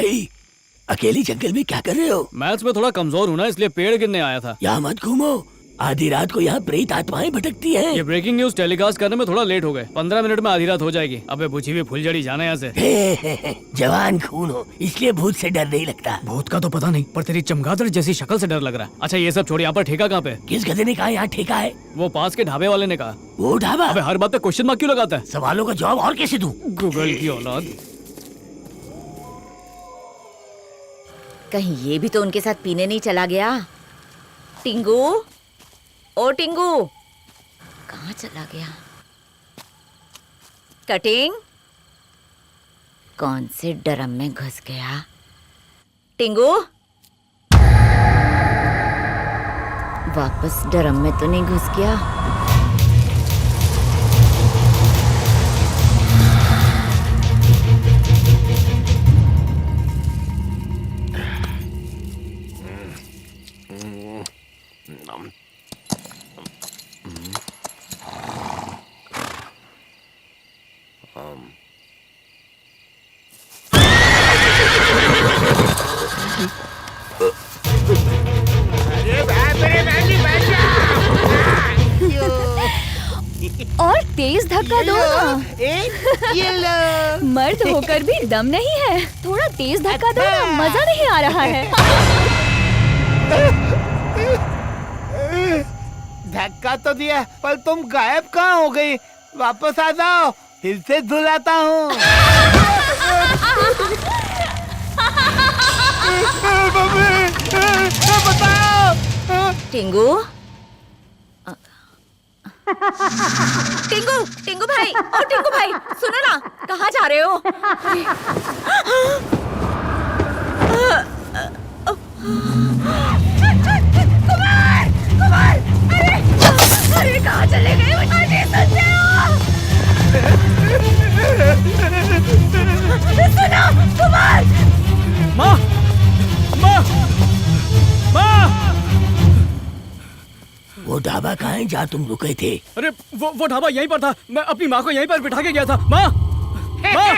भाई अकेली जंगल में क्या कर रहे हो? मैथ्स में थोड़ा कमजोर हूँ ना, इसलिए पेड़ गिरने आया था। यहाँ मत घूमो, आधी रात को यहाँ प्रेत आत्माएं भटकती हैं। ये ब्रेकिंग न्यूज टेलीकास्ट करने में थोड़ा लेट हो गए। 15 मिनट में आधी रात हो जाएगी। अबे बुझी हुई फुलझड़ी, जाना यहाँ से। जवान खून हो इसलिए भूत से डर नहीं लगता। भूत का तो पता नहीं, पर तेरी चमगादड़ जैसी शक्ल से डर लग रहा है। अच्छा ये सब छोड़, यहाँ पर ठेका कहाँ पे? किस गधे ने कहा यहाँ ठेका है? वो पास के ढाबे वाले ने कहा। वो ढाबा? अबे हर बात पे क्वेश्चन मार्क क्यों लगाता है? सवालों का जवाब और कैसे दूं? गूगल की औलाद। कहीं ये भी तो उनके साथ पीने नहीं चला गया। टिंगू, ओ टिंगू, कहाँ चला गया? कटिंग, कौन से ड्रम में घुस गया? टिंगू, वापस ड्रम में तो नहीं घुस गया? और तेज धक्का दो ना। ये लो। मर्द होकर भी दम नहीं है। थोड़ा तेज धक्का दो ना, मजा नहीं आ रहा है। धक्का तो दिया, पर तुम गायब कहाँ हो गई? वापस आ जाओ, फिर से धुलाता हूँ। बताओ। टिंगू, टिंगू, टिंगू भाई, ओ टिंगू भाई, सुनो ना, कहाँ जा रहे हो? कुमार, कुमार, अरे कहाँ चले गए? अरे सुनो, कुमार। माँ, माँ, माँ। वो ढाबा कहाँ है जहाँ तुम रुके थे? अरे वो ढाबा यहीं पर था। मैं अपनी माँ को यहीं पर बिठा के गया था। माँ, माँ।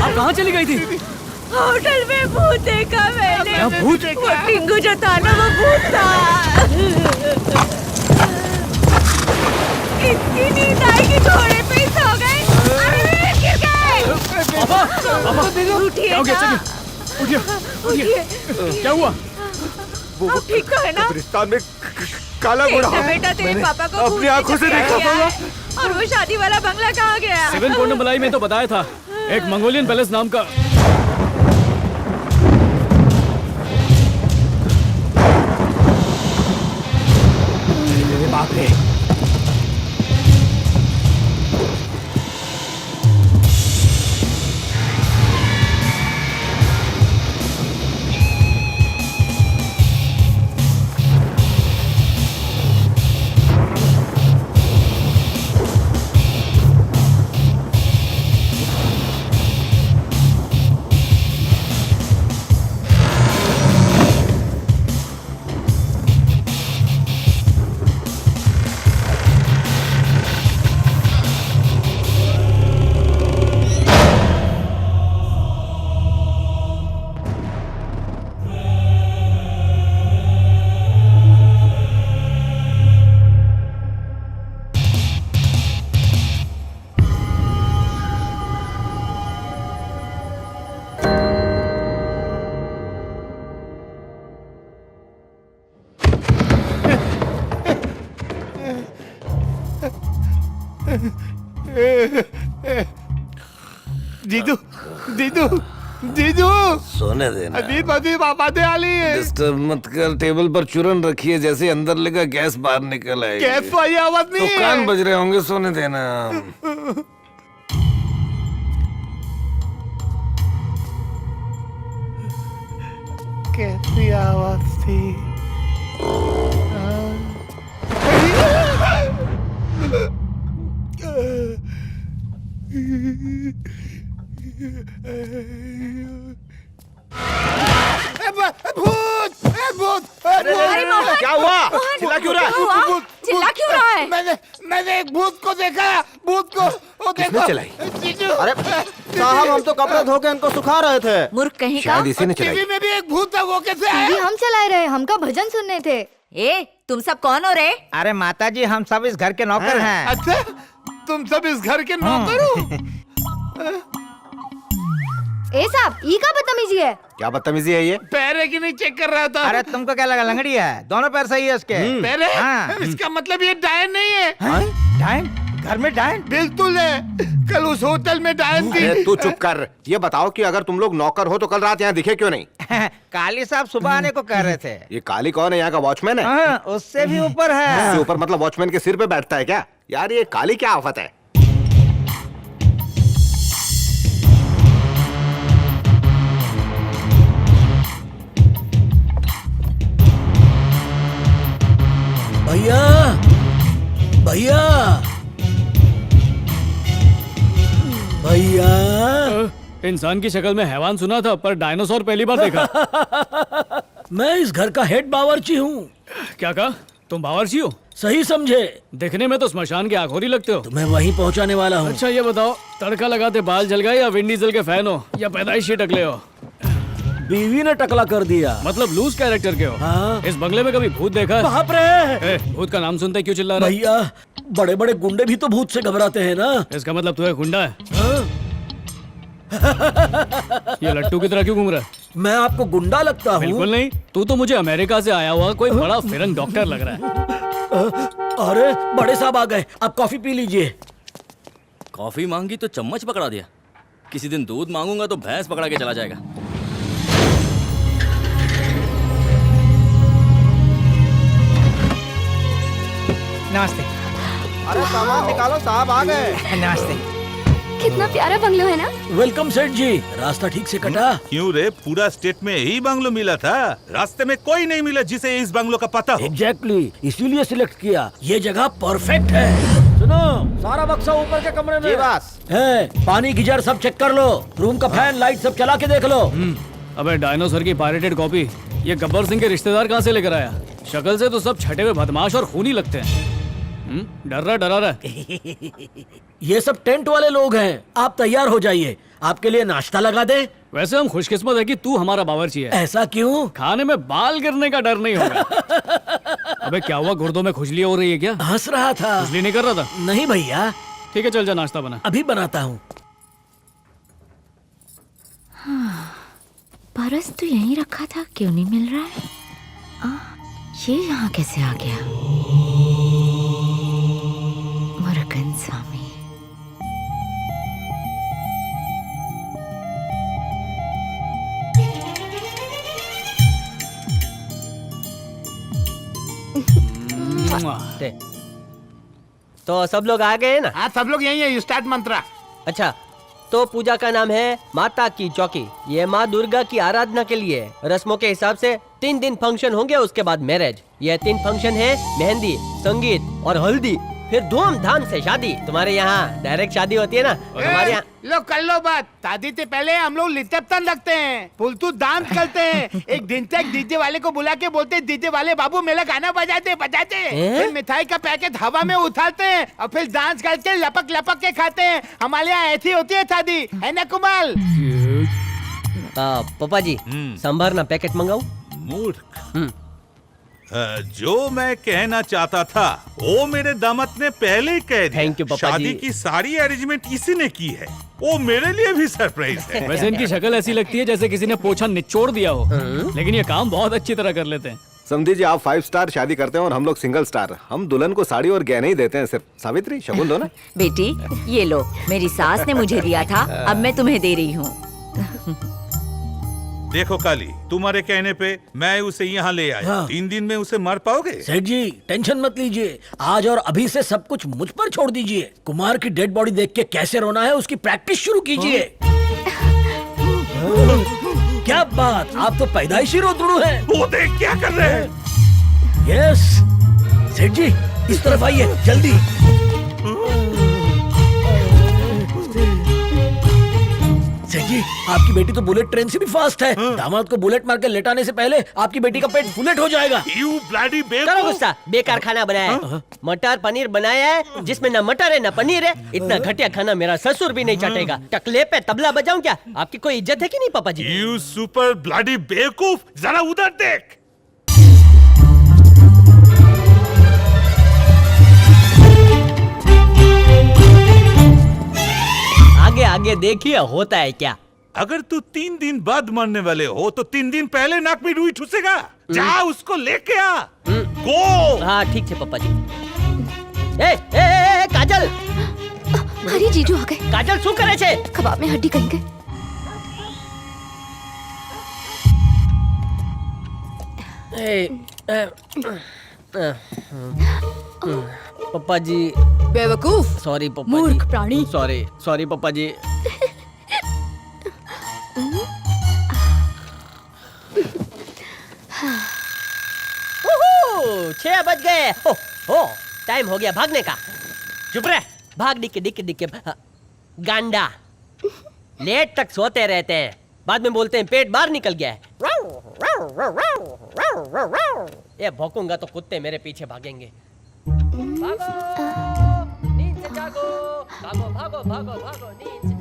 आप कहाँ चली गई थी? होटल में भूत देखा मैंने। क्या भूत? वो टिंगू जो था ना, वो भूत था। इतनी नींद आई कि घोड़े पे ही सो गए। अरे गिर गए। पापा, पापा, उठिए क्या हो गया? ना। चलिए, उठिए, उठिए। क्या हुआ? वो ठीक तो है ना? कब्रिस्तान में काला घोड़ा। बेटा तेरे पापा को अपनी आंखों से देखा था। और वो शादी वाला बंगला कहाँ गया? 7 कोंडमलाई में तो बताया था, एक मंगोलियन पैलेस नाम का। बाप रे। जीजू, जीजू जीजू सोने देना। अजीब अजीब आवाजें आ रही है। डिस्टर्ब मत कर, टेबल पर चूरन रखी है, जैसे अंदर लगा गैस बाहर निकल आएगी। गैस वाली आवाज तो नहीं कान है। बज रहे होंगे, सोने देना। कैसी आवाज थी? भूत भूत। अरे मोहन, क्या हुआ? मोहन, चिल्ला क्यों रहा है? क्या हुआ? चिल्ला क्यों रहा है? मैंने एक भूत को देखा। भूत को वो किसने देखो। चलाई? जीजू अरे साहब, हम तो कपड़े धो के इनको सुखा रहे थे। मूर्ख कहीं का। शायद इसी ने चलाई। टीवी में भी एक भूत है, वो कैसे टीवी आया? हम चला रहे, हमका भजन सुनने थे। ए, तुम सब कौन हो रे? अरे माता जी, हम सब इस घर के नौकर हैं। अच्छा, तुम सब इस घर के नौकर हो? ए साहब, ई का बदतमीजी है। क्या बदतमीजी है ये? पैर है कि नहीं चेक कर रहा था। अरे तुमको क्या लगा लंगड़ी है? दोनों पैर सही है उसके। पैर है? हाँ। इसका मतलब ये डायन नहीं है। डायन? घर में डायन? बिल्कुल है, कल उस होटल में डायन थी। अरे तू चुप कर। ये बताओ कि अगर तुम लोग नौकर हो तो कल रात यहाँ दिखे क्यों नहीं? काली साहब सुबह आने को कह रहे थे। ये काली कौन है? यहाँ का वॉचमैन है? हाँ, उससे भी ऊपर है। इससे ऊपर मतलब वॉचमैन के सिर पे बैठता है क्या? यार ये काली क्या आफत है? भैया भैया भैया, इंसान की शक्ल में हैवान सुना था, पर डायनासोर पहली बार देखा। मैं इस घर का हेड बावर्ची हूँ। क्या कहा? तुम बावर्ची हो? सही समझे। दिखने में तो स्मशान के आखोरी लगते हो। तुम्हें वहीं पहुँचाने वाला हूँ। अच्छा ये बताओ, तड़का लगाते बाल जल गए या विंड डीजल के फैन हो या पैदाइशी टकले हो? बीवी ने टकला कर दिया। मतलब लूज कैरेक्टर के हो। हाँ। इस बंगले में कभी भूत देखा है? बाप रे भूत का नाम सुनते क्यों चिल्ला रहा है? भैया, बड़े बड़े गुंडे भी तो भूत से घबराते हैं ना। इसका मतलब तू एक गुंडा है? हाँ? ये लट्टू की तरह क्यों घूम रहा है? मैं आपको गुंडा लगता हूँ? बिल्कुल नहीं, तू तो मुझे अमेरिका से आया हुआ कोई बड़ा फिरंग डॉक्टर लग रहा है। अरे बड़े साहब आ गए, आप कॉफी पी लीजिए। कॉफी मांगी तो चम्मच पकड़ा दिया। किसी दिन दूध मांगूंगा तो भैंस पकड़ा के चला जाएगा। नमस्ते। अरे सामान निकालो, साहब आ गए। नमस्ते। कितना प्यारा बंगलो है ना। वेलकम सेठ जी। रास्ता ठीक से कटा? क्यों रे, पूरा स्टेट में यही बंगलो मिला था? रास्ते में कोई नहीं मिला जिसे इस बंगलो का पता हो। एग्जैक्टली, इसीलिए सिलेक्ट किया। ये जगह परफेक्ट है। सुनो, सारा बक्सा ऊपर के कमरे में जी बस। है। पानी गीजर सब चेक कर लो, रूम का फैन लाइट सब चला के देख लो। अबे डायनासोर की पायरेटेड कॉपी, ये गब्बर सिंह के रिश्तेदार कहाँ से लेकर आया? शक्ल से तो सब छठे हुए बदमाश और खूनी लगते हैं। डर रहा है। ये सब टेंट वाले लोग हैं। आप तैयार हो जाइए, आपके लिए नाश्ता लगा दे। वैसे हम खुशकिस्मत है कि तू हमारा बावर्ची है। ऐसा क्यों? खाने में बाल गिरने का डर नहीं होगा। अबे क्या हुआ, गुर्दों में खुजली हो रही है क्या? हंस रहा था। खुजली नहीं कर रहा था? नहीं भैया, ठीक है, चल जा, नाश्ता बना। अभी बनाता हूँ। पर्स तो यहीं रखा था, क्यों नहीं मिल रहा है? ये यहाँ कैसे आ गया? मुरुगन स्वामी। तो सब लोग आ गए ना? हाँ, सब लोग यहीं है। स्टार्ट मंत्रा। अच्छा, तो पूजा का नाम है माता की चौकी। ये माँ दुर्गा की आराधना के लिए रस्मों के हिसाब से 3 दिन फंक्शन होंगे, उसके बाद मैरिज। ये 3 फंक्शन है, मेहंदी, संगीत और हल्दी, फिर धूमधाम से शादी। तुम्हारे यहाँ डायरेक्ट शादी होती है ना, हमारे यहाँ लो कर लो बात। शादी से पहले हम लोग लिटपतन रखते हैं, फुलतू डांस करते हैं। एक दिन तक डीजे वाले को बुला के बोलते, डीजे वाले बाबू मेरा गाना बजाते। फिर मिठाई का पैकेट हवा में उछालते हैं और फिर डांस करके लपक लपक के खाते हैं। हमारे यहाँ ऐसी होती है शादी, है ना कुमाल? पापा जी, सांभर ना पैकेट मंगाऊं? मूर्ख। जो मैं कहना चाहता था वो मेरे दामाद ने पहले ही कह दिया। Thank you, पापा शादी जी। की सारी अरेंजमेंट इसी ने की है। वो मेरे लिए भी सरप्राइज है। वैसे इनकी शक्ल ऐसी लगती है जैसे किसी ने पोछा निचोड़ दिया हो, लेकिन ये काम बहुत अच्छी तरह कर लेते हैं। समझी जी, आप 5 स्टार शादी करते हैं और हम लोग सिंगल स्टार। हम दुल्हन को साड़ी और गहने ही देते हैं सिर्फ। सावित्री, शगुन दो ना। बेटी, ये लो, मेरी सास ने मुझे दिया था, अब मैं तुम्हें दे रही हूँ। देखो काली, तुम्हारे कहने पे मैं उसे यहाँ ले आया। हाँ। 3 दिन में उसे मार पाओगे? सेठ जी टेंशन मत लीजिए, आज और अभी से सब कुछ मुझ पर छोड़ दीजिए। कुमार की डेड बॉडी देख के कैसे रोना है उसकी प्रैक्टिस शुरू कीजिए। क्या बात, आप तो पैदाइशी रोतड़ू हैं। वो देख क्या कर रहे हैं? यस सेठ जी, इस तरफ आइए जल्दी। सेठ जी, आपकी बेटी तो बुलेट ट्रेन से भी फास्ट है। दामाद को बुलेट मार के लेटाने से पहले आपकी बेटी का पेट बुलेट हो जाएगा। You bloody करो बेवकूफ! गुस्सा, बेकार खाना बनाया है। मटर पनीर बनाया है जिसमें ना मटर है ना पनीर है। इतना घटिया खाना मेरा ससुर भी नहीं चाटेगा। टकले पे तबला बजाऊं क्या? आपकी कोई इज्जत है कि नहीं पापा जी? You super bloody बेवकूफ! जरा उधर देख। आगे आगे देखिए होता है क्या। अगर तू 3 दिन बाद मरने वाले हो तो 3 दिन पहले नाक में रुई ठुसेगा। जा उसको लेके आ। गो। हाँ ठीक है पापा जी। ए, काजल अरे जीजू आ गए। काजल શું કરે છે? कबाब में हड्डी कहीं गए। पप्पा जी बेवकूफ, सॉरी पप्पा मूर्ख जी। प्राणी। सॉरी पप्पा जी। उहू, 6 बज गए। हो टाइम हो गया भागने का। चुप रह, भाग डिक्के डिक्के डिक्के। गांडा लेट तक सोते रहते हैं, बाद में बोलते हैं पेट बाहर निकल गया है। ये भौंकूंगा तो कुत्ते मेरे पीछे भागेंगे। भागो नींद से जागो, भागो भागो भागो भागो नींद से